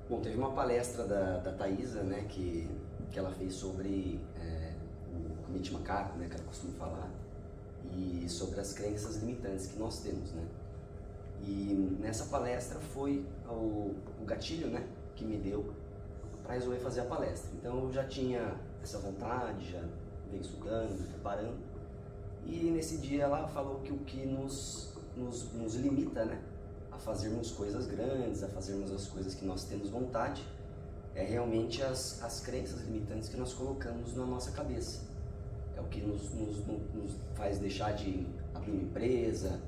Bom, teve uma palestra da Thaisa, né, que ela fez sobre o mente macaco, né, que ela costuma falar, e sobre as crenças limitantes que nós temos, né. E nessa palestra foi o gatilho, né, que me deu para resolver fazer a palestra. Então eu já tinha essa vontade, já venho estudando, me preparando, e nesse dia ela falou que o que nos limita, né, a fazermos coisas grandes, a fazermos as coisas que nós temos vontade, é realmente as crenças limitantes que nós colocamos na nossa cabeça. É o que nos faz deixar de abrir uma empresa,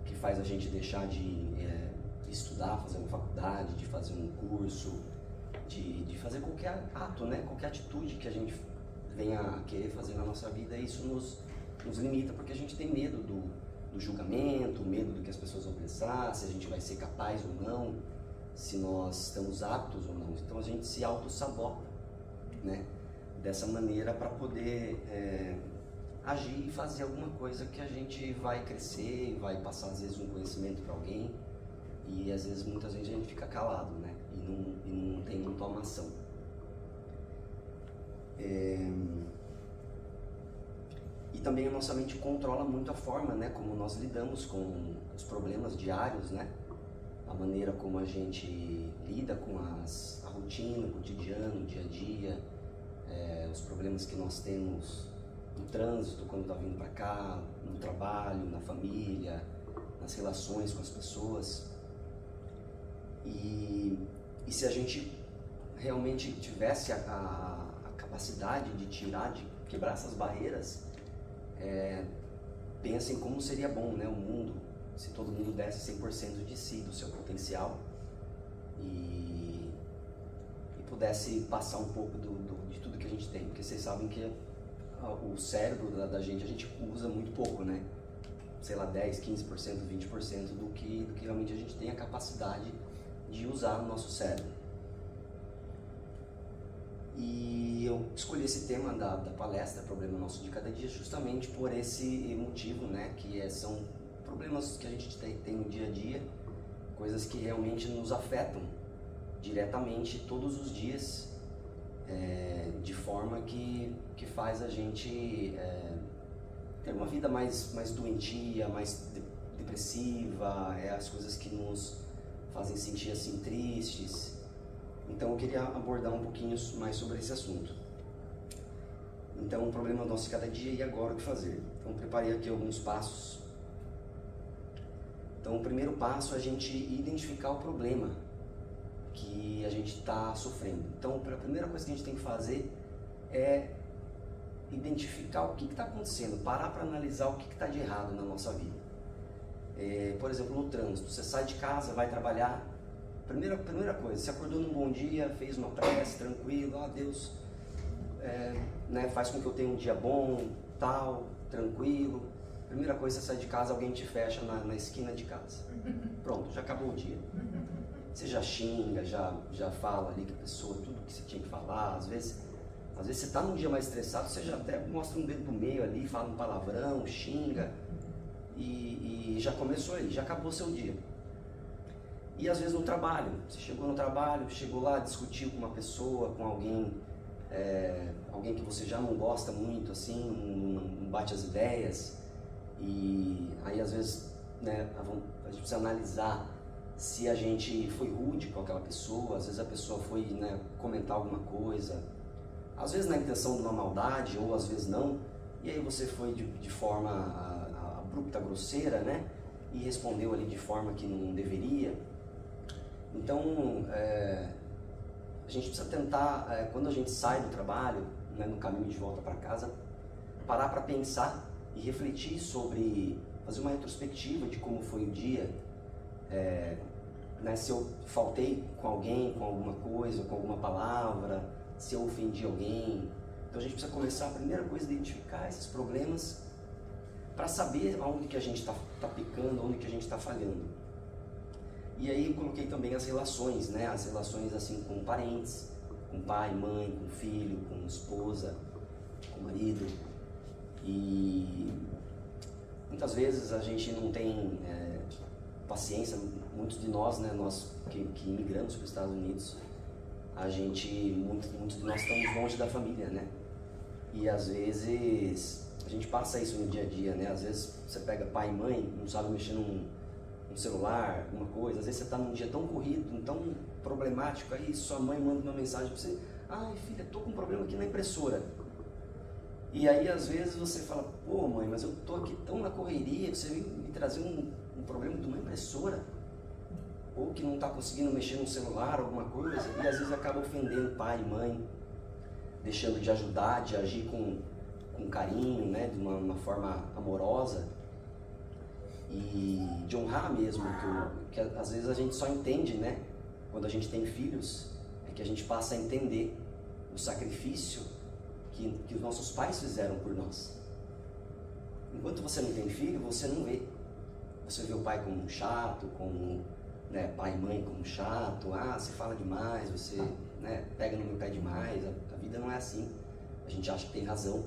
que faz a gente deixar de estudar, fazer uma faculdade, de fazer um curso, de fazer qualquer ato, né? Qualquer atitude que a gente venha a querer fazer na nossa vida. Isso nos limita, porque a gente tem medo do julgamento, medo do que as pessoas vão pensar, se a gente vai ser capaz ou não, se nós estamos aptos ou não. Então a gente se auto-sabota, né, dessa maneira para poder agir e fazer alguma coisa que a gente vai crescer, vai passar às vezes um conhecimento para alguém, e às vezes, muitas vezes a gente fica calado, né, e não toma ação. E também a nossa mente controla muito a forma, né, como nós lidamos com os problemas diários, né, a maneira como a gente lida com a rotina, o cotidiano, o dia a dia, os problemas que nós temos no trânsito, quando está vindo para cá, no trabalho, na família, nas relações com as pessoas. E se a gente realmente tivesse a capacidade de quebrar essas barreiras, pensem como seria bom, né, o mundo, se todo mundo desse 100% de si, do seu potencial, e pudesse passar um pouco de tudo que a gente tem, porque vocês sabem que o cérebro da gente a gente usa muito pouco, né, sei lá, 10, 15%, 20% do que realmente a gente tem a capacidade de usar no nosso cérebro. E eu escolhi esse tema da palestra, Problema Nosso de Cada Dia, justamente por esse motivo, né, que são problemas que a gente tem no dia a dia, coisas que realmente nos afetam diretamente todos os dias, de forma que faz a gente ter uma vida mais doentia, mais depressiva, as coisas que nos fazem sentir assim tristes. Então eu queria abordar um pouquinho mais sobre esse assunto. Então, o problema nosso de cada dia, e agora o que fazer? Então preparei aqui alguns passos. Então o primeiro passo é a gente identificar o problema que a gente está sofrendo. Então a primeira coisa que a gente tem que fazer é identificar o que está acontecendo, parar para analisar o que está de errado na nossa vida. Por exemplo, no trânsito, você sai de casa, vai trabalhar. Primeira coisa, você acordou num bom dia, fez uma prece, tranquilo, Deus né, faz com que eu tenha um dia bom, tal, tranquilo. Primeira coisa, você sai de casa, alguém te fecha na esquina de casa. Pronto, já acabou o dia. Você já xinga, já fala ali com a pessoa tudo que você tinha que falar. Às vezes você está num dia mais estressado, você já até mostra um dedo do meio ali, fala um palavrão, xinga, e já começou aí, já acabou o seu dia. E às vezes no trabalho, você chegou no trabalho, chegou lá, discutiu com uma pessoa, com alguém que você já não gosta muito, assim, não bate as ideias, e aí às vezes, né, a gente precisa analisar se a gente foi rude com aquela pessoa, às vezes a pessoa foi, né, comentar alguma coisa, às vezes na intenção de uma maldade, ou às vezes não, e aí você foi de forma abrupta, grosseira, né, e respondeu ali de forma que não deveria. Então, a gente precisa tentar, quando a gente sai do trabalho, né, no caminho de volta para casa, parar para pensar e refletir sobre, fazer uma retrospectiva de como foi o dia, né, se eu faltei com alguém, com alguma coisa, com alguma palavra, se eu ofendi alguém. Então a gente precisa começar, a primeira coisa, a identificar esses problemas para saber aonde que a gente está pecando, onde que a gente está falhando. E aí eu coloquei também as relações, né? As relações assim com parentes, com pai, mãe, com filho, com esposa, com marido. E muitas vezes a gente não tem paciência, muitos de nós, né? Nós que imigramos para os Estados Unidos, muitos de nós estamos longe da família, né? E às vezes a gente passa isso no dia a dia, né? Às vezes você pega pai e mãe, não sabe mexer num celular, alguma coisa. Às vezes você está num dia tão corrido, tão problemático, aí sua mãe manda uma mensagem para você: ai filha, tô com um problema aqui na impressora. E aí às vezes você fala: pô mãe, mas eu tô aqui tão na correria, você veio me trazer um problema de uma impressora, ou que não está conseguindo mexer no celular, alguma coisa, e às vezes acaba ofendendo pai e mãe, deixando de ajudar, de agir com carinho, né, de uma forma amorosa, e de honrar mesmo, que às vezes a gente só entende, né, quando a gente tem filhos, é que a gente passa a entender o sacrifício que os nossos pais fizeram por nós. Enquanto você não tem filho, você não vê. Você vê o pai como um chato, como, né, pai e mãe como chato, você fala demais, você, né, pega no meu pé demais. A vida não é assim. A gente acha que tem razão.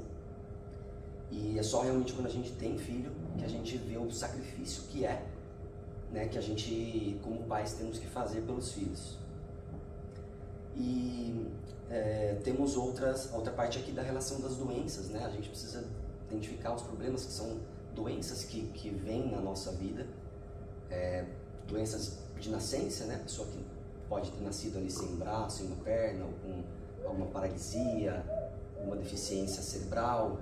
E é só realmente quando a gente tem filho que a gente vê o sacrifício que é, né, que a gente, como pais, temos que fazer pelos filhos. E temos outra parte aqui da relação das doenças, né? A gente precisa identificar os problemas que são doenças que vêm na nossa vida, doenças de nascença, né? A pessoa que pode ter nascido ali sem um braço, sem uma perna, ou com alguma paralisia, uma deficiência cerebral,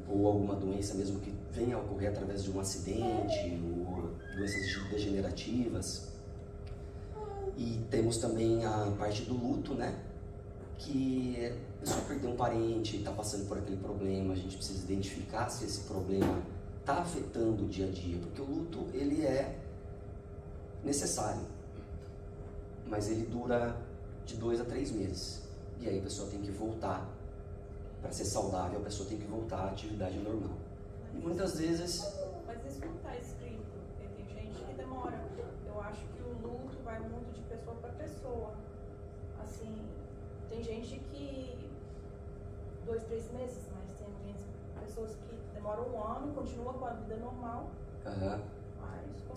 ou alguma doença mesmo que venha a ocorrer através de um acidente, ou doenças degenerativas. E temos também a parte do luto, né? Que a pessoa perdeu um parente, está passando por aquele problema, a gente precisa identificar se esse problema está afetando o dia a dia, porque o luto, ele é necessário, mas ele dura de 2 a 3 meses, e aí a pessoa tem que voltar, para ser saudável, a pessoa tem que voltar à atividade normal. E muitas vezes... Mas isso não está escrito, porque tem gente que demora. Eu acho que o luto vai muito de pessoa para pessoa. Assim, tem gente que 2, 3 meses, mas tem pessoas que demoram 1 ano, continuam com a vida normal.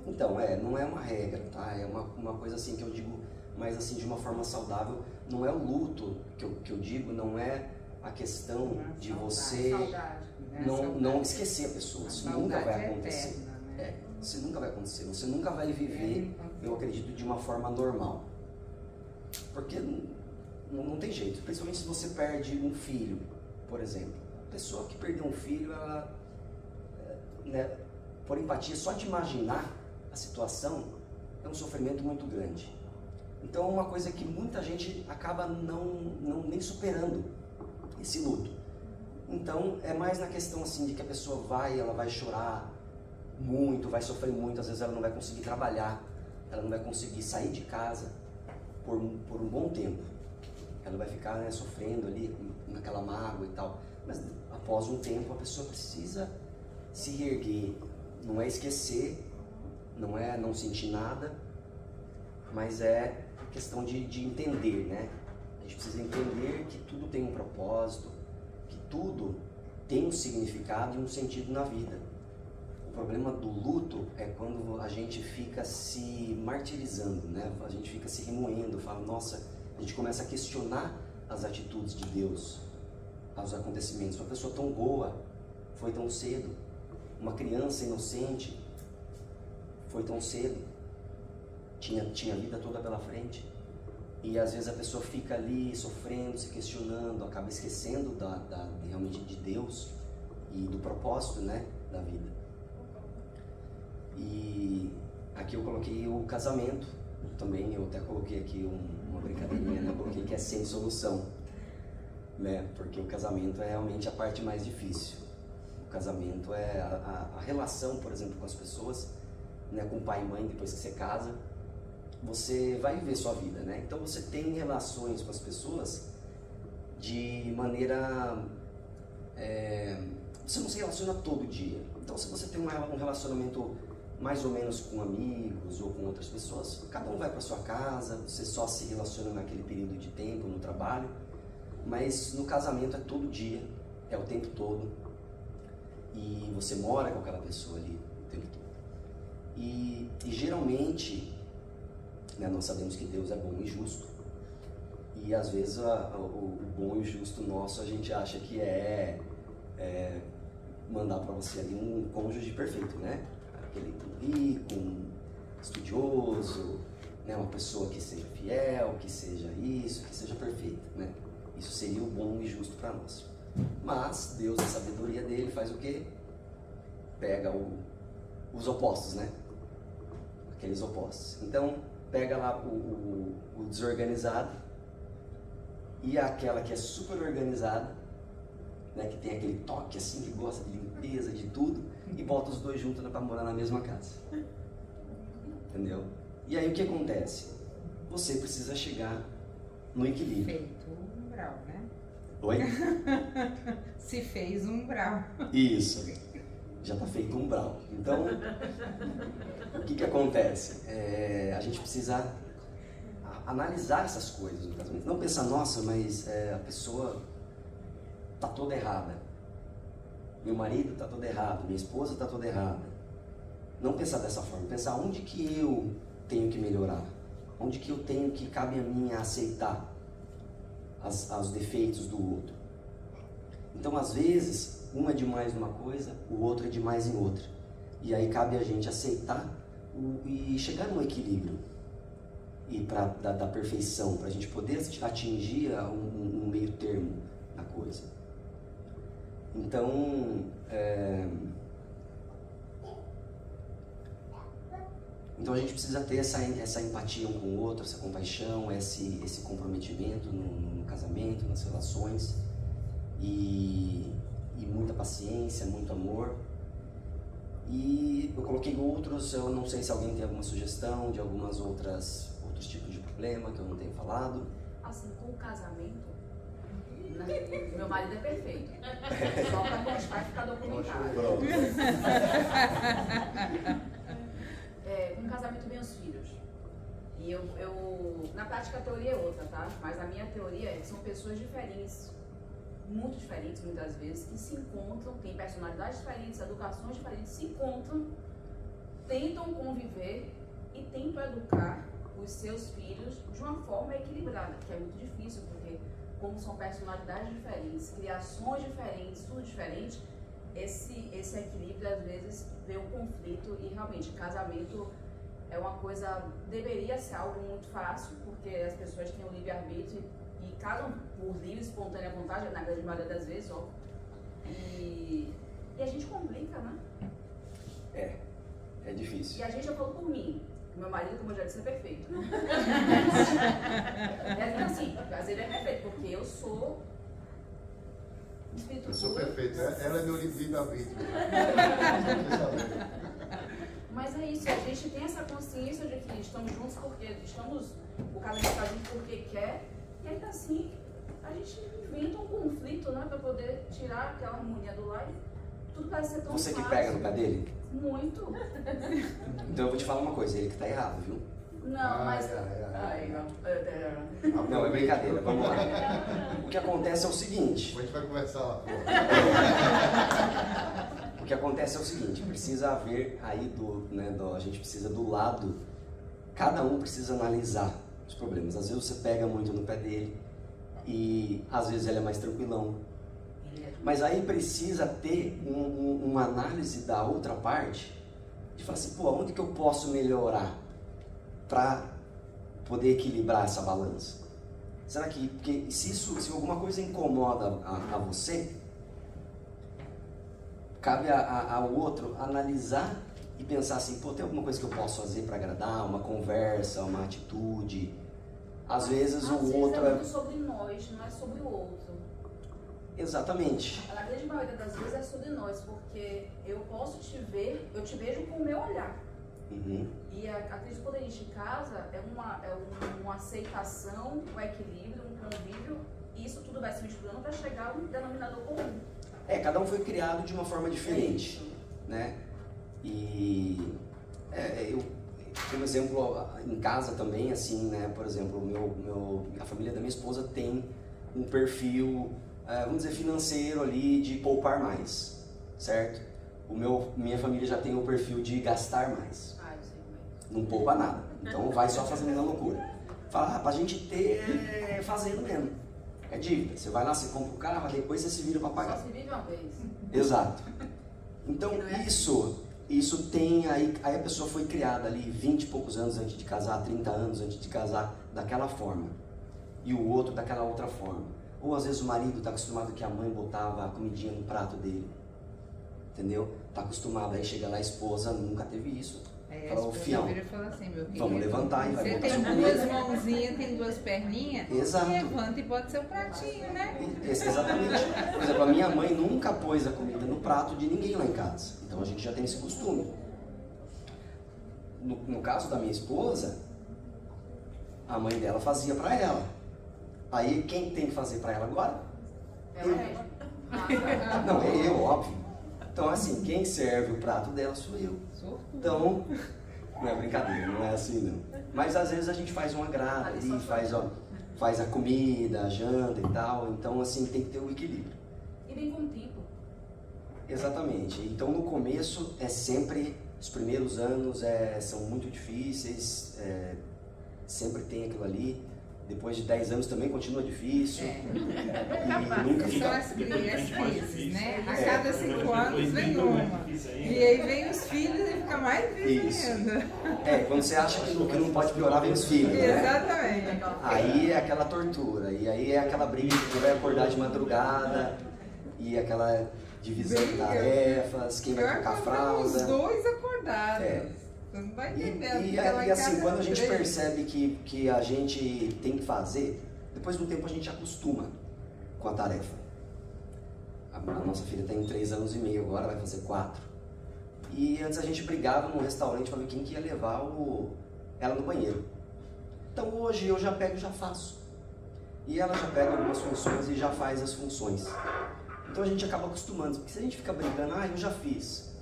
Então, não é uma regra, tá? É uma coisa assim que eu digo, mas assim, de uma forma saudável. Não é o luto que eu digo, não é a questão de você não esquecer a pessoa. Isso nunca vai acontecer. Isso nunca vai acontecer. Você nunca vai viver, eu acredito, de uma forma normal. Porque não tem jeito. Principalmente se você perde um filho, por exemplo. A pessoa que perdeu um filho, ela, né, por empatia, só de imaginar a situação, é um sofrimento muito grande. Então é uma coisa que muita gente acaba nem superando esse luto. Então é mais na questão assim de que a pessoa ela vai chorar muito, vai sofrer muito, às vezes ela não vai conseguir trabalhar, ela não vai conseguir sair de casa por um bom tempo. Ela vai ficar, né, sofrendo ali naquela mágoa e tal. Mas após um tempo a pessoa precisa se reerguer. Não é esquecer, não é não sentir nada, mas é questão de entender, né? A gente precisa entender que tudo tem um propósito, que tudo tem um significado e um sentido na vida. O problema do luto é quando a gente fica se martirizando, né? A gente fica se remoendo, fala, nossa, a gente começa a questionar as atitudes de Deus, os acontecimentos. Uma pessoa tão boa foi tão cedo, uma criança inocente foi tão cedo, tinha a vida toda pela frente. E às vezes a pessoa fica ali sofrendo, se questionando, acaba esquecendo realmente de Deus e do propósito, né, da vida. E aqui eu coloquei o casamento também, eu até coloquei aqui uma brincadeirinha, né, eu coloquei que é sem solução, né, porque o casamento é realmente a parte mais difícil. O casamento é a relação, por exemplo, com as pessoas, né, com pai e mãe, depois que você casa. Você vai viver sua vida, né? Então você tem relações com as pessoas de maneira... você não se relaciona todo dia. Então se você tem um relacionamento mais ou menos com amigos ou com outras pessoas, cada um vai para sua casa, você só se relaciona naquele período de tempo, no trabalho. Mas no casamento é todo dia, é o tempo todo. E você mora com aquela pessoa ali o tempo todo. E geralmente... né? Nós sabemos que Deus é bom e justo. E às vezes o bom e o justo nosso a gente acha que é mandar para você ali um cônjuge perfeito, né? Aquele rico, um estudioso, né? Uma pessoa que seja fiel, que seja isso, que seja perfeita, né? Isso seria o bom e justo para nós. Mas Deus, a sabedoria dele, faz o quê? Pega os opostos, né? Aqueles opostos. Então, pega lá o desorganizado e aquela que é super organizada, né, que tem aquele toque assim, que gosta de limpeza, de tudo, e bota os dois juntos para morar na mesma casa. Entendeu? E aí o que acontece? Você precisa chegar no equilíbrio. Feito um umbral, né? Oi? Se fez um umbral. Isso. Já está feito um umbral. Então, o que acontece? A gente precisa analisar essas coisas no casamento. Não pensar, nossa, mas a pessoa está toda errada. Meu marido está todo errado, minha esposa está toda errada. Não pensar dessa forma. Pensar onde que eu tenho que melhorar. Onde que eu tenho que, cabe a mim aceitar os defeitos do outro. Então, às vezes, um é demais numa coisa, o outro é demais em outra. E aí cabe a gente aceitar e chegar no equilíbrio. E da perfeição, para a gente poder atingir um meio termo na coisa. Então, a gente precisa ter essa empatia um com o outro, essa compaixão, esse comprometimento no casamento, nas relações, e muita paciência, muito amor. E eu coloquei outros, eu não sei se alguém tem alguma sugestão de outros tipos de problema que eu não tenho falado. Assim, com o casamento, né? Meu marido é perfeito. Só para mostrar e ficar documentado. Com o casamento vem os filhos. E eu na prática a teoria é outra, tá? Mas a minha teoria é que são pessoas diferentes, muito diferentes muitas vezes, que se encontram, têm personalidades diferentes, educações diferentes, se encontram, tentam conviver e tentam educar os seus filhos de uma forma equilibrada, que é muito difícil, porque como são personalidades diferentes, criações diferentes, tudo diferente, esse equilíbrio às vezes vê um conflito. E realmente casamento é uma coisa, deveria ser algo muito fácil, porque as pessoas têm o livre-arbítrio e casam por livre, espontânea vontade, na grande maioria das vezes, ó. E a gente complica, né? É difícil. E a gente, eu falo por mim, meu marido, como eu já disse, é perfeito. É assim, mas ele é perfeito, porque eu sou espírito. Eu sou perfeito, ela é meu livre-arbítrio. Mas é isso, a gente tem essa consciência de que estamos juntos porque o casamento está junto porque quer, e ainda assim a gente inventa um conflito, né, para poder tirar aquela harmonia do lar. Tudo parece ser tão Você fácil. que pega no pé dele? Muito. Então eu vou te falar uma coisa, ele que tá errado, viu? Não, mas... Não, é brincadeira, vamos lá. O que acontece é o seguinte... A gente vai conversar lá fora. O que acontece é o seguinte, precisa haver aí a gente precisa do lado, cada um precisa analisar os problemas. Às vezes você pega muito no pé dele e às vezes ele é mais tranquilão. Mas aí precisa ter uma análise da outra parte, de falar assim, pô, onde que eu posso melhorar para poder equilibrar essa balança? Será que, porque se alguma coisa incomoda a você, cabe ao outro analisar e pensar assim, pô, tem alguma coisa que eu posso fazer para agradar, uma conversa, uma atitude. Às vezes o outro é muito sobre nós, não é sobre o outro. Exatamente. A grande maioria das vezes é sobre nós, porque eu posso te ver, eu te vejo com o meu olhar. Uhum. E acredito que quando a gente casa, é uma aceitação, um equilíbrio, um convívio, e isso tudo vai se misturando para chegar a um denominador comum. Cada um foi criado de uma forma diferente, né? E eu tenho um exemplo em casa também, assim, né? Por exemplo, a família da minha esposa tem um perfil, vamos dizer, financeiro ali de poupar mais, certo? Minha família já tem o perfil de gastar mais. Ah, eu sei. Não poupa nada, Então vai só fazendo na loucura. Fala, pra gente ter fazendo mesmo. É dívida. Você vai lá, você compra o carro, depois você se vira pra pagar. Só se vive uma vez. Exato. Então isso tem aí a pessoa foi criada ali 20 e poucos anos antes de casar, 30 anos antes de casar, daquela forma. E o outro daquela outra forma. Ou às vezes o marido está acostumado que a mãe botava a comidinha no prato dele. Entendeu? Está acostumado, aí chega lá a esposa, nunca teve isso. Fala, fião, vira e fala assim, meu querido, vamos levantar e vai você botar tem sua duas comida. mãozinhas, tem duas perninhas, Exato. levanta e bota seu pratinho, né? Exatamente. Por exemplo, a minha mãe nunca pôs a comida no prato de ninguém lá em casa. Então a gente já tem esse costume. No caso da minha esposa, a mãe dela fazia para ela. Aí quem tem que fazer para ela agora? Ela é. Não, é eu, óbvio. Então assim, quem serve o prato dela sou eu. Então, não é brincadeira, não é assim não. Mas às vezes a gente faz um agrado ali, faz a comida, a janta e tal. Então assim, tem que ter um equilíbrio. E vem com o tempo. Exatamente. Então no começo é sempre, os primeiros anos são muito difíceis, sempre tem aquilo ali. Depois de 10 anos também continua difícil. E nunca São fica... as crises, né? A É. cada 5 anos vem uma. E aí vem os filhos e fica mais difícil Isso. ainda. Quando você acha que o que não pode piorar, vem os filhos, né? Exatamente. Aí é aquela tortura, e aí é aquela briga que vai acordar de madrugada, e aquela divisão de Briga. tarefas, quem vai Pior trocar a quando os fralda. dois acordados. É. Você não vai E, entendendo. e, porque lá em e assim, casa quando a gente três. percebe que a gente tem que fazer, depois do tempo a gente acostuma com a tarefa. A nossa filha tem 3 anos e meio agora, vai fazer 4. E antes a gente brigava num restaurante para ver quem que ia levar ela no banheiro. Então hoje eu já pego e já faço. E ela já pega algumas funções e já faz as funções. Então a gente acaba acostumando, porque se a gente fica brigando, eu já fiz.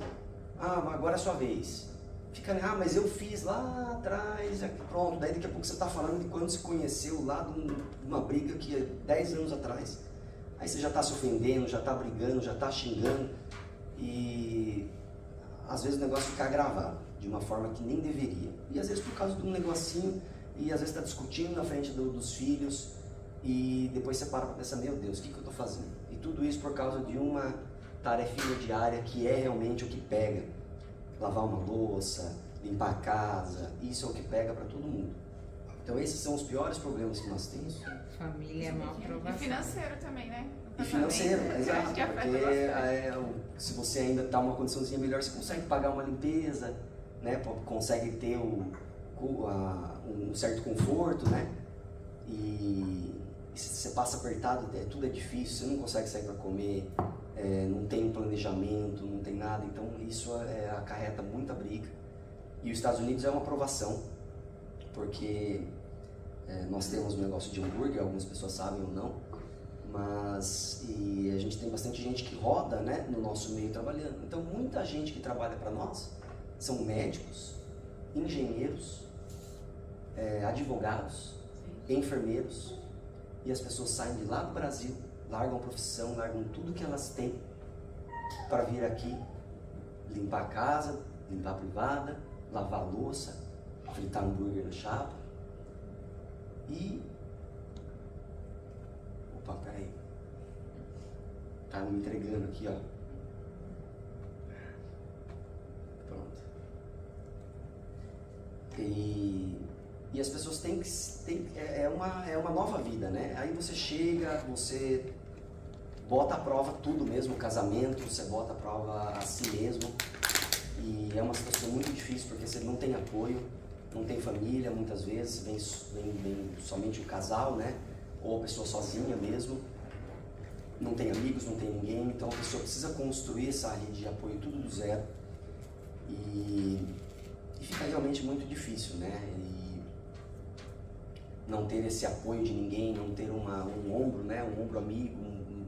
Agora é a sua vez. Fica, mas eu fiz lá atrás, pronto. Daí daqui a pouco você está falando de quando se conheceu lá de uma briga que é 10 anos atrás. Aí você já está se ofendendo, já está brigando, já está xingando. E às vezes o negócio fica agravado de uma forma que nem deveria. E às vezes por causa de um negocinho, e às vezes está discutindo na frente dos filhos. E depois você para pensar, meu Deus, o que eu estou fazendo? E tudo isso por causa de uma tarefinha diária que é realmente o que pega. Lavar uma louça, limpar a casa, isso é o que pega para todo mundo. Então esses são os piores problemas que nós temos. Família é uma E aprovação. financeiro também, né? E financeiro, Também. exato, Acho que afeta porque se você ainda está numa condiçãozinha melhor, você consegue pagar uma limpeza, né? Consegue ter um certo conforto, né? E se você passa apertado, tudo é difícil, você não consegue sair para comer, não tem um planejamento, não tem nada, então isso acarreta muita briga. E os Estados Unidos é uma aprovação, porque nós temos um negócio de hambúrguer, algumas pessoas sabem ou não, mas a gente tem bastante gente que roda, né, no nosso meio trabalhando. Então muita gente que trabalha para nós são médicos, engenheiros, advogados, enfermeiros, e as pessoas saem de lá do Brasil, largam a profissão, largam tudo que elas têm para vir aqui limpar a casa, limpar a privada, lavar a louça, fritar hambúrguer na chapa e... Opa, peraí. Tá me entregando aqui, ó. Pronto. E as pessoas têm é uma nova vida, né? Aí você chega, você bota à prova tudo mesmo, o casamento, você bota à prova a si mesmo. E é uma situação muito difícil porque você não tem apoio, não tem família muitas vezes, vem somente o casal, né? Ou a pessoa sozinha mesmo. Não tem amigos, não tem ninguém, então a pessoa precisa construir essa rede de apoio tudo do zero. E fica realmente muito difícil, né? Não ter esse apoio de ninguém, não ter um ombro, né? Um ombro amigo,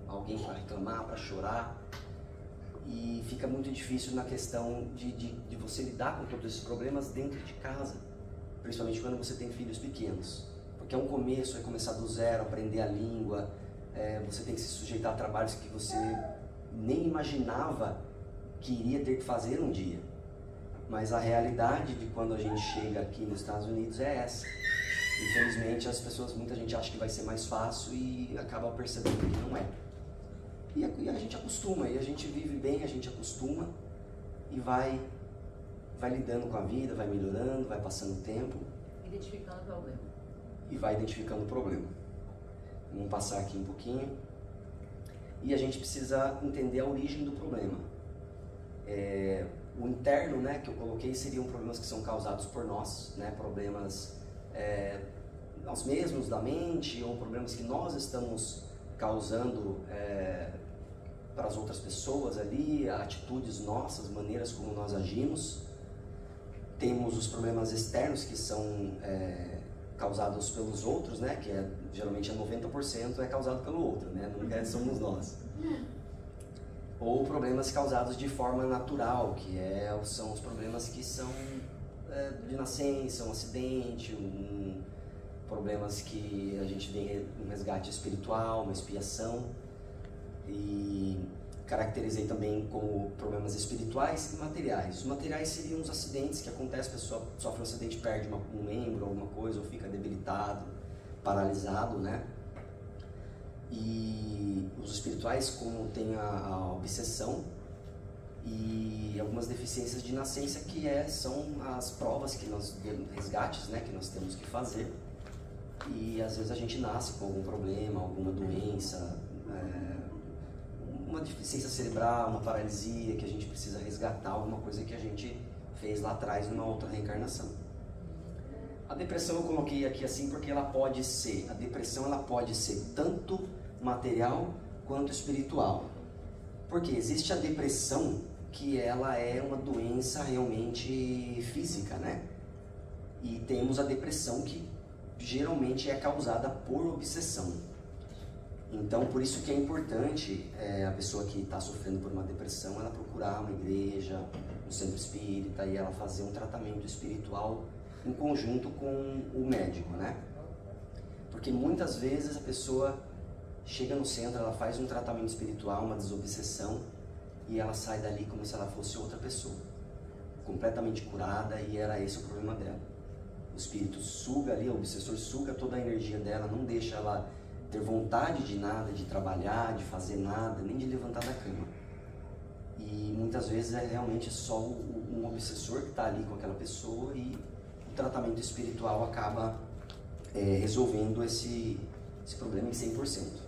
alguém para reclamar, para chorar. E fica muito difícil na questão de você lidar com todos esses problemas dentro de casa, principalmente quando você tem filhos pequenos. Porque é um começo, é começar do zero, aprender a língua, você tem que se sujeitar a trabalhos que você nem imaginava que iria ter que fazer um dia. Mas a realidade de quando a gente chega aqui nos Estados Unidos é essa. Infelizmente, muita gente acha que vai ser mais fácil e acaba percebendo que não é. E a gente acostuma, e a gente vive bem, a gente acostuma e vai lidando com a vida, vai melhorando, vai passando o tempo. Identificando o problema. E vai identificando o problema. Vamos passar aqui um pouquinho. E a gente precisa entender a origem do problema. O interno, né, que eu coloquei, seriam problemas que são causados por nós, né, problemas nós mesmos, da mente, ou problemas que nós estamos causando para as outras pessoas ali, atitudes nossas, maneiras como nós agimos. Temos os problemas externos que são causados pelos outros, né, que geralmente 90% é causado pelo outro, né, nunca somos nós. Ou problemas causados de forma natural, que são os problemas que são de nascença, um acidente, problemas que a gente tem um resgate espiritual, uma expiação. E caracterizei também como problemas espirituais e materiais. Os materiais seriam os acidentes que acontecem, a pessoa sofre um acidente, perde um membro, alguma coisa, ou fica debilitado, paralisado, né? E os espirituais, como tem a obsessão e algumas deficiências de nascença, que são as provas que nós, resgates, né, que nós temos que fazer. E às vezes a gente nasce com algum problema, alguma doença, uma deficiência cerebral, uma paralisia, que a gente precisa resgatar, alguma coisa que a gente fez lá atrás numa outra reencarnação. A depressão eu coloquei aqui assim porque a depressão ela pode ser tanto material quanto espiritual. Porque existe a depressão que ela é uma doença realmente física, né? E temos a depressão que geralmente é causada por obsessão. Então, por isso que é importante a pessoa que está sofrendo por uma depressão, ela procurar uma igreja, um centro espírita, e ela fazer um tratamento espiritual em conjunto com o médico, né? Porque muitas vezes a pessoa chega no centro, ela faz um tratamento espiritual, uma desobsessão, e ela sai dali como se ela fosse outra pessoa, completamente curada, e era esse o problema dela. O espírito suga ali, o obsessor suga toda a energia dela, não deixa ela ter vontade de nada, de trabalhar, de fazer nada, nem de levantar da cama. E muitas vezes é realmente só um obsessor que está ali com aquela pessoa, e o tratamento espiritual acaba resolvendo esse problema em 100%.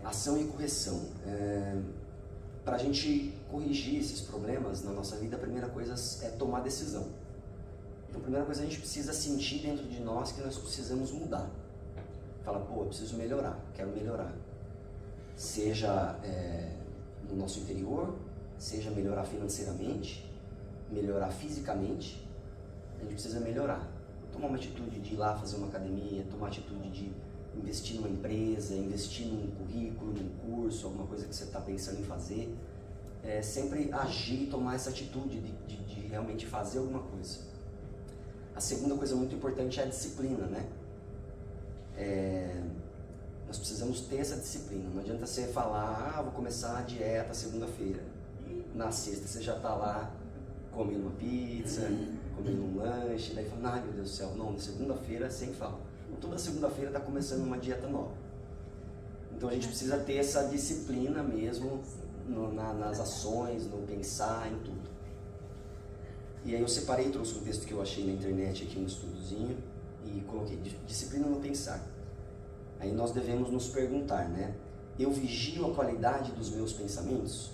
Ação e correção. Para a gente corrigir esses problemas na nossa vida, a primeira coisa é tomar decisão. Então, a primeira coisa, a gente precisa sentir dentro de nós que nós precisamos mudar. Fala, pô, eu preciso melhorar, quero melhorar. Seja no nosso interior, seja melhorar financeiramente, melhorar fisicamente, a gente precisa melhorar. Tomar uma atitude de ir lá fazer uma academia, tomar atitude de investir numa empresa, investir num currículo, num curso, alguma coisa que você está pensando em fazer. Sempre agir e tomar essa atitude de realmente fazer alguma coisa. A segunda coisa muito importante é a disciplina, né? Nós precisamos ter essa disciplina. Não adianta você falar, vou começar a dieta segunda-feira. Na sexta você já está lá comendo uma pizza, comendo um lanche, daí fala, ai meu Deus do céu, não, na segunda-feira sem falta. Toda segunda-feira está começando uma dieta nova. Então a gente precisa ter essa disciplina mesmo nas ações, no pensar, em tudo. E aí eu separei, trouxe um texto que eu achei na internet aqui, um estudozinho, e coloquei disciplina no pensar. Aí nós devemos nos perguntar, né? Eu vigio a qualidade dos meus pensamentos?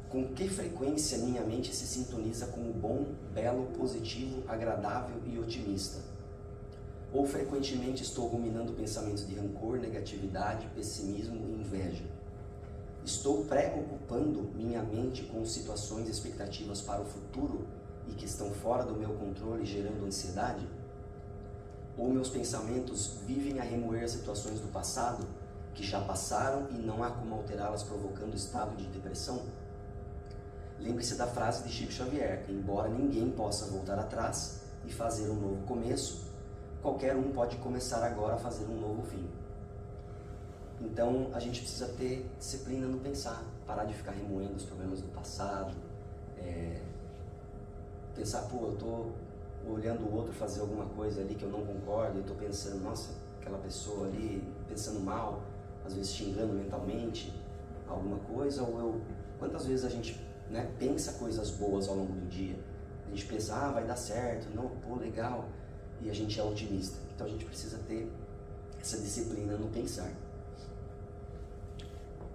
Com que frequência minha mente se sintoniza com o bom, belo, positivo, agradável e otimista? Ou frequentemente estou ruminando pensamentos de rancor, negatividade, pessimismo e inveja? Estou preocupando minha mente com situações e expectativas para o futuro e que estão fora do meu controle, gerando ansiedade? Ou meus pensamentos vivem a remoer situações do passado que já passaram e não há como alterá-las, provocando estado de depressão? Lembre-se da frase de Chico Xavier: embora ninguém possa voltar atrás e fazer um novo começo, qualquer um pode começar agora a fazer um novo fim. Então a gente precisa ter disciplina no pensar, parar de ficar remoendo os problemas do passado, pensar, pô, eu tô olhando o outro fazer alguma coisa ali que eu não concordo, eu tô pensando, nossa, aquela pessoa ali pensando mal, às vezes xingando mentalmente alguma coisa, quantas vezes a gente, né, pensa coisas boas ao longo do dia, a gente pensa, vai dar certo, não, pô, legal, e a gente é otimista. Então a gente precisa ter essa disciplina no pensar.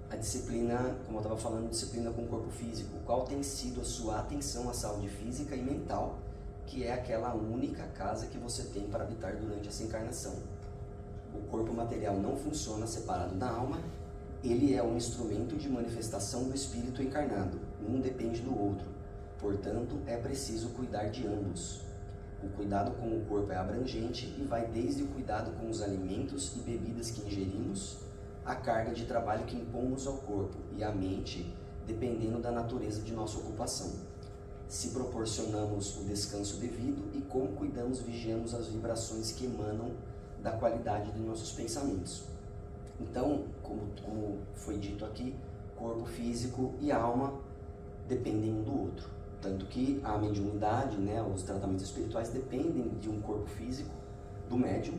A disciplina, como eu estava falando, disciplina com o corpo físico. Qual tem sido a sua atenção à saúde física e mental, que é aquela única casa que você tem para habitar durante essa encarnação? O corpo material não funciona separado da alma, ele é um instrumento de manifestação do espírito encarnado, um depende do outro, portanto é preciso cuidar de ambos. O cuidado com o corpo é abrangente e vai desde o cuidado com os alimentos e bebidas que ingerimos, a carga de trabalho que impomos ao corpo e à mente, dependendo da natureza de nossa ocupação. Se proporcionamos o descanso devido e como cuidamos, vigiamos as vibrações que emanam da qualidade dos nossos pensamentos. Então, como foi dito aqui, corpo físico e alma dependem um do outro. Tanto que a mediunidade, né, os tratamentos espirituais dependem de um corpo físico, do médium,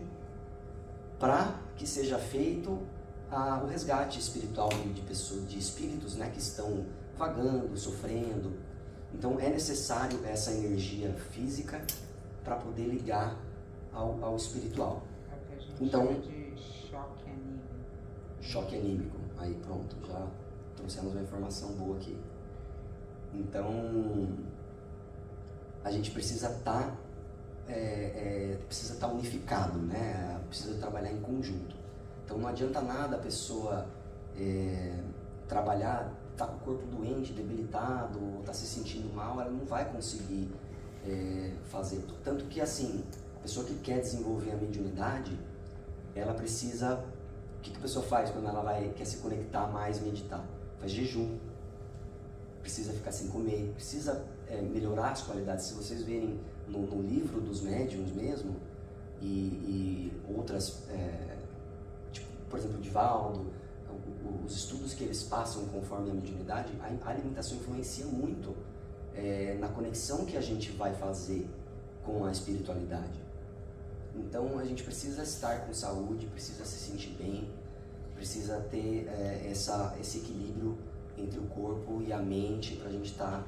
para que seja feito o resgate espiritual de espíritos, né, que estão vagando, sofrendo. Então é necessário essa energia física para poder ligar ao espiritual. É o que a gente Então, chama de choque anímico. Choque anímico. Aí pronto, já trouxemos uma informação boa aqui. Então a gente precisa estar unificado, né? Precisa trabalhar em conjunto. Então não adianta nada a pessoa trabalhar, tá com o corpo doente, debilitado, tá se sentindo mal, ela não vai conseguir fazer. Tanto que assim, a pessoa que quer desenvolver a mediunidade, ela precisa... O que a pessoa faz quando ela quer se conectar mais, meditar? Faz jejum, precisa ficar sem comer, precisa melhorar as qualidades. Se vocês verem no livro dos médiuns mesmo, e outras, tipo, por exemplo, Divaldo, os estudos que eles passam conforme a mediunidade, a alimentação influencia muito na conexão que a gente vai fazer com a espiritualidade. Então a gente precisa estar com saúde, precisa se sentir bem, precisa ter esse equilíbrio entre o corpo e a mente para a gente estar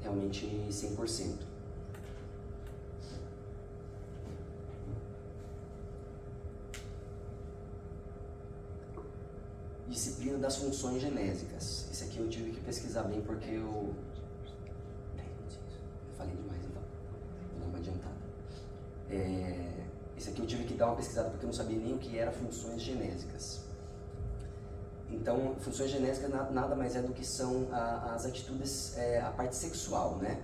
realmente 100%. Disciplina das funções genésicas. Esse aqui eu tive que pesquisar bem porque eu falei demais, então vou dar uma adiantada. Esse aqui eu tive que dar uma pesquisada porque eu não sabia nem o que era funções genésicas. Então, funções genésicas nada mais é do que são as atitudes, a parte sexual, né?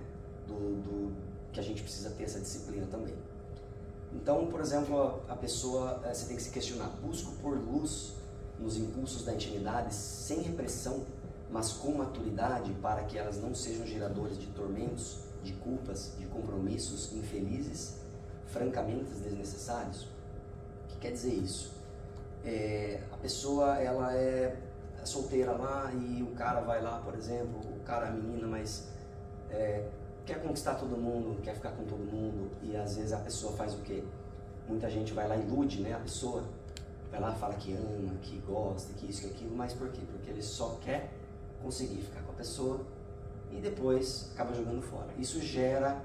Que a gente precisa ter essa disciplina também. Então, por exemplo, a pessoa, você tem que se questionar: busco pôr luz nos impulsos da intimidade sem repressão, mas com maturidade, para que elas não sejam geradoras de tormentos, de culpas, de compromissos infelizes, francamente desnecessários? O que quer dizer isso? A pessoa, ela é solteira lá e o cara vai lá, por exemplo, a menina, mas quer conquistar todo mundo, quer ficar com todo mundo, e às vezes a pessoa faz o quê? Muita gente vai lá e ilude, né, a pessoa, vai lá, fala que ama, que gosta, que isso, que aquilo, mas por quê? Porque ele só quer conseguir ficar com a pessoa e depois acaba jogando fora. Isso gera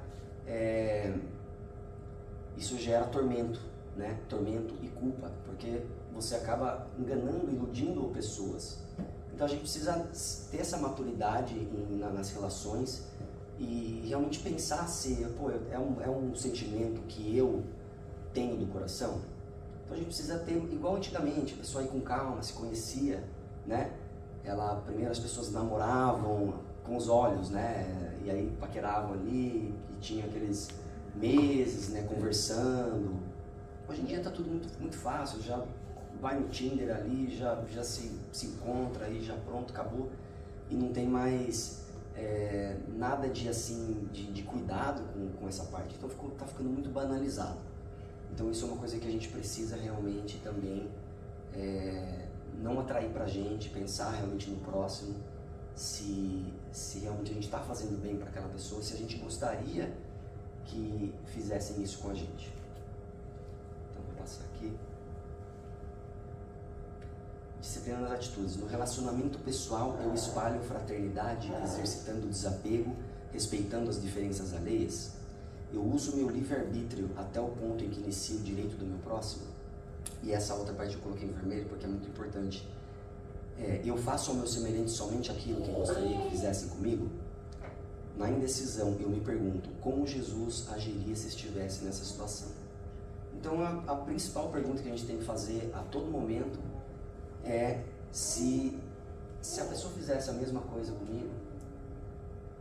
tormento, né? Tormento e culpa, porque você acaba enganando, iludindo pessoas. Então a gente precisa ter essa maturidade nas relações e realmente pensar se, é um sentimento que eu tenho do coração. Então a gente precisa ter, igual antigamente, a pessoa ia com calma, se conhecia, né? Primeiro as pessoas namoravam com os olhos, né? E aí paqueravam ali, e tinha aqueles meses, né, conversando. Hoje em dia tá tudo muito, muito fácil, já vai no Tinder ali, já se encontra aí, já pronto, acabou. E não tem mais nada de assim, de cuidado com essa parte. Então tá ficando muito banalizado. Então isso é uma coisa que a gente precisa realmente também não atrair pra gente, pensar realmente no próximo, se realmente a gente está fazendo bem para aquela pessoa, se a gente gostaria que fizessem isso com a gente. Então vou passar aqui. Disciplina nas atitudes. No relacionamento pessoal, eu espalho fraternidade, exercitando o desapego, respeitando as diferenças alheias. Eu uso meu livre-arbítrio até o ponto em que inicio o direito do meu próximo. E essa outra parte eu coloquei em vermelho porque é muito importante. Eu faço ao meu semelhante somente aquilo que gostaria que fizessem comigo? Na indecisão, eu me pergunto, como Jesus agiria se estivesse nessa situação? Então, a principal pergunta que a gente tem que fazer a todo momento é se a pessoa fizesse a mesma coisa comigo,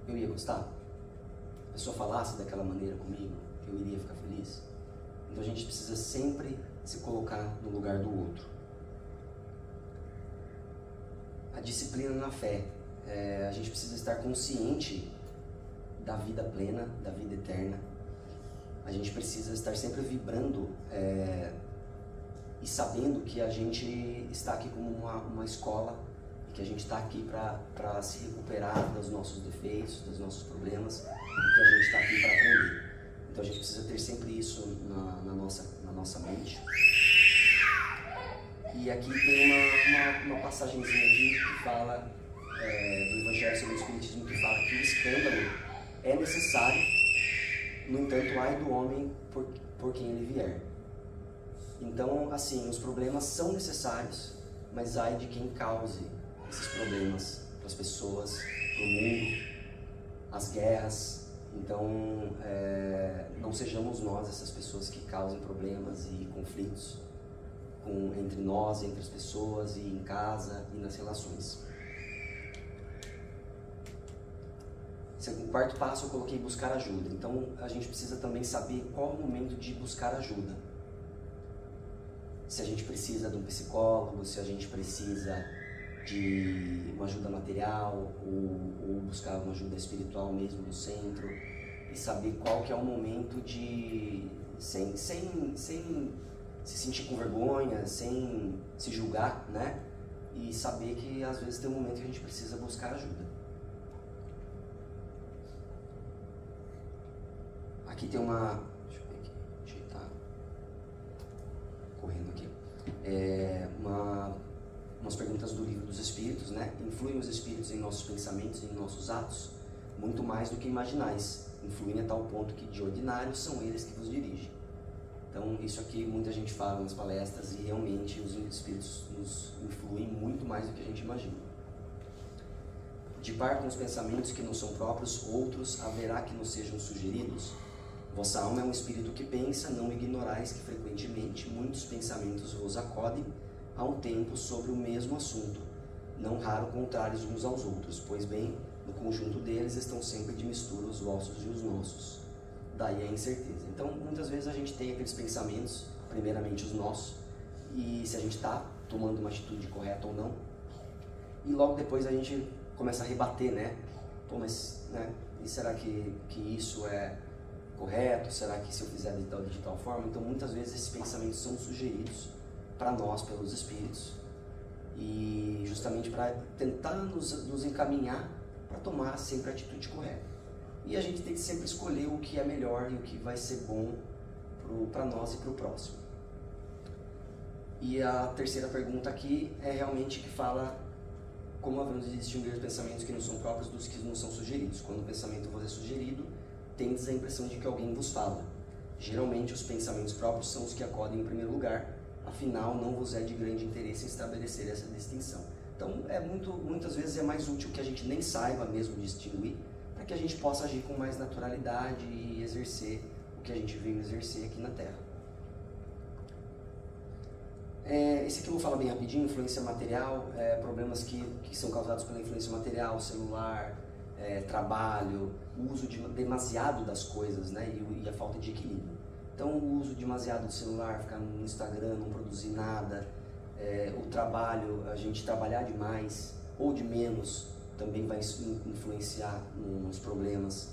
eu ia gostar? A pessoa falasse daquela maneira comigo, eu iria ficar feliz? Então, a gente precisa sempre se colocar no lugar do outro. A disciplina na fé. A gente precisa estar consciente da vida plena, da vida eterna. A gente precisa estar sempre vibrando e sabendo que a gente está aqui como uma escola, que a gente está aqui para se recuperar dos nossos defeitos, dos nossos problemas, e que a gente está aqui para aprender. Então a gente precisa ter sempre isso na nossa mente. E aqui tem uma passagenzinha aqui que fala do Evangelho segundo o Espiritismo, que fala que o escândalo é necessário, no entanto, ai do homem por quem ele vier. Então, assim, os problemas são necessários, mas ai de quem cause esses problemas para as pessoas, para o mundo, as guerras. Então, não sejamos nós essas pessoas que causem problemas e conflitos entre nós, entre as pessoas, e em casa e nas relações. O quarto passo eu coloquei buscar ajuda. Então a gente precisa também saber qual é o momento de buscar ajuda. Se a gente precisa de um psicólogo, se a gente precisa de uma ajuda material ou buscar uma ajuda espiritual mesmo no centro, e saber qual que é o momento de sem se sentir com vergonha, sem se julgar, né? E saber que às vezes tem um momento que a gente precisa buscar ajuda. Aqui tem uma... Deixa eu ver aqui, ajeitar. Correndo aqui. Umas perguntas do Livro dos Espíritos, né? Influem os Espíritos em nossos pensamentos e em nossos atos? Muito mais do que imaginais. Influem a tal ponto que, de ordinário, são eles que vos dirigem. Então, isso aqui muita gente fala nas palestras e realmente os Espíritos nos influem muito mais do que a gente imagina. De par com os pensamentos que não são próprios, outros haverá que nos sejam sugeridos? Vossa alma é um espírito que pensa, não ignorais que frequentemente muitos pensamentos vos acodem a um tempo sobre o mesmo assunto, não raro contrários uns aos outros, pois bem, no conjunto deles estão sempre de mistura os vossos e os nossos. Daí a incerteza. Então, muitas vezes a gente tem aqueles pensamentos, primeiramente os nossos, e se a gente está tomando uma atitude correta ou não, e logo depois a gente começa a rebater, né? Pô, mas, né? E será que isso é correto? Será que se eu fizer de tal forma? Então, muitas vezes esses pensamentos são sugeridos para nós pelos Espíritos, e justamente para tentar nos encaminhar para tomar sempre a atitude correta. E a gente tem que sempre escolher o que é melhor e o que vai ser bom para nós e para o próximo. E a terceira pergunta aqui é realmente que fala como havemos de distinguir os pensamentos que não são próprios dos que não são sugeridos. Quando o pensamento vos é sugerido, tendes a impressão de que alguém vos fala. Geralmente os pensamentos próprios são os que acodem em primeiro lugar, afinal não vos é de grande interesse em estabelecer essa distinção. Então muitas vezes é mais útil que a gente nem saiba mesmo distinguir, para que a gente possa agir com mais naturalidade e exercer o que a gente veio exercer aqui na Terra. Esse aqui eu vou falar bem rapidinho: influência material, problemas que são causados pela influência material, celular, trabalho, o uso demasiado das coisas, né, e a falta de equilíbrio. Então o uso demasiado do celular, ficar no Instagram, não produzir nada, o trabalho, a gente trabalhar demais ou de menos, também vai influenciar nos problemas.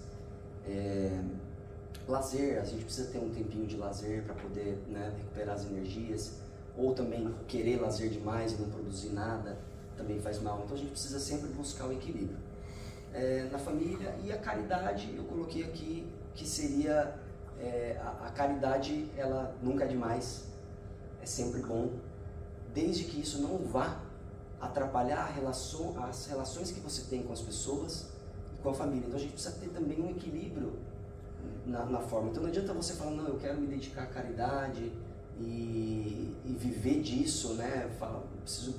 Lazer, a gente precisa ter um tempinho de lazer para poder, né, recuperar as energias. ou também querer lazer demais e não produzir nada também faz mal. Então a gente precisa sempre buscar o equilíbrio. Na família, e a caridade, eu coloquei aqui que seria a caridade, ela nunca é demais, é sempre bom, desde que isso não vá atrapalhar as relações que você tem com as pessoas e com a família. Então a gente precisa ter também um equilíbrio na forma. Então não adianta você falar, não, eu quero me dedicar à caridade e viver disso, né? Eu preciso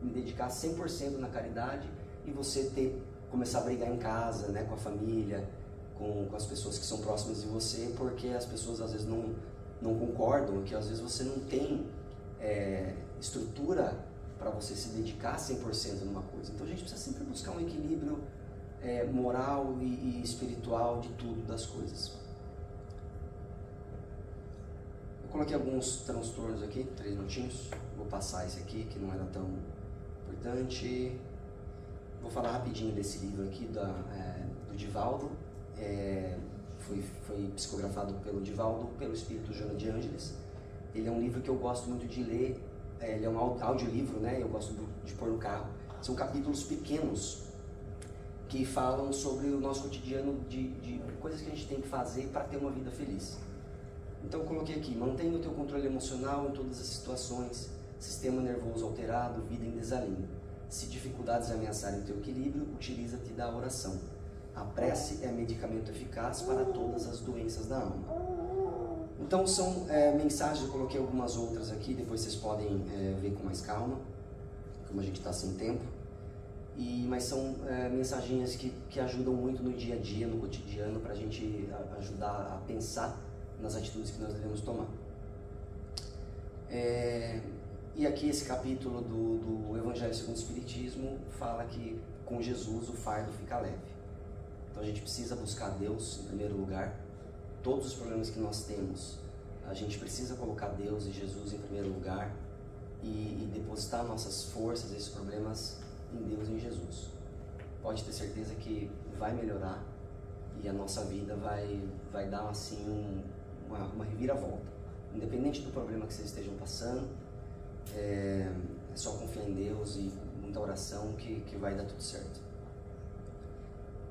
me dedicar 100% na caridade, e você começar a brigar em casa, né, com a família, com as pessoas que são próximas de você, porque as pessoas às vezes não concordam, que às vezes você não tem estrutura para você se dedicar 100% numa coisa. Então a gente precisa sempre buscar um equilíbrio moral e espiritual de tudo, das coisas. Eu coloquei alguns transtornos aqui, 3 minutinhos. Vou passar esse aqui, que não era tão importante. Vou falar rapidinho desse livro aqui do Divaldo. Foi psicografado pelo Divaldo, pelo espírito Joana de Ângeles. Ele é um livro que eu gosto muito de ler. Ele é um audiolivro, né? Eu gosto de pôr no carro. São capítulos pequenos que falam sobre o nosso cotidiano, de coisas que a gente tem que fazer para ter uma vida feliz. Então eu coloquei aqui: mantenha o teu controle emocional em todas as situações, sistema nervoso alterado, vida em desalinho. Se dificuldades ameaçarem o teu equilíbrio, utiliza-te da oração. A prece é medicamento eficaz para todas as doenças da alma. Então são mensagens, eu coloquei algumas outras aqui, depois vocês podem ver com mais calma, como a gente está sem tempo. Mas são mensagens que ajudam muito no dia a dia, no cotidiano, para a gente ajudar a pensar nas atitudes que nós devemos tomar. E aqui esse capítulo do Evangelho segundo o Espiritismo fala que com Jesus o fardo fica leve. Então a gente precisa buscar Deus em primeiro lugar. Todos os problemas que nós temos, a gente precisa colocar Deus e Jesus em primeiro lugar e depositar nossas forças, esses problemas, em Deus e em Jesus. Pode ter certeza que vai melhorar e a nossa vida vai dar assim uma reviravolta. Independente do problema que vocês estejam passando, é só confiar em Deus e muita oração que vai dar tudo certo.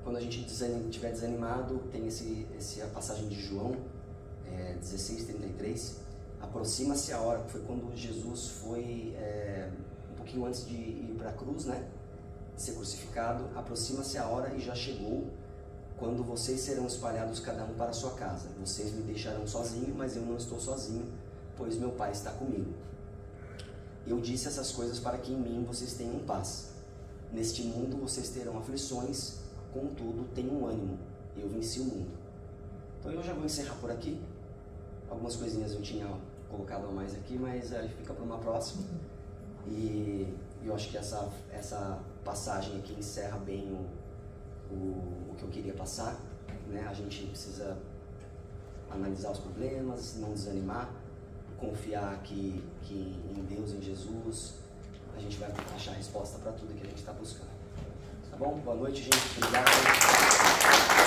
Quando a gente estiver desanimado, tem a passagem de João 16:33. Aproxima-se a hora, que foi quando Jesus foi um pouquinho antes de ir para a cruz, né, de ser crucificado. Aproxima-se a hora e já chegou, quando vocês serão espalhados cada um para a sua casa. Vocês me deixarão sozinho, mas eu não estou sozinho, pois meu Pai está comigo. Eu disse essas coisas para que em mim vocês tenham paz. Neste mundo vocês terão aflições, contudo tenham ânimo, eu venci o mundo. Então eu já vou encerrar por aqui. Algumas coisinhas eu tinha colocado a mais aqui, mas fica para uma próxima. E eu acho que essa passagem aqui encerra bem o que eu queria passar, né? A gente precisa analisar os problemas, não desanimar, confiar que em Deus, em Jesus, a gente vai achar a resposta para tudo que a gente está buscando. Tá bom? Boa noite, gente. Obrigado.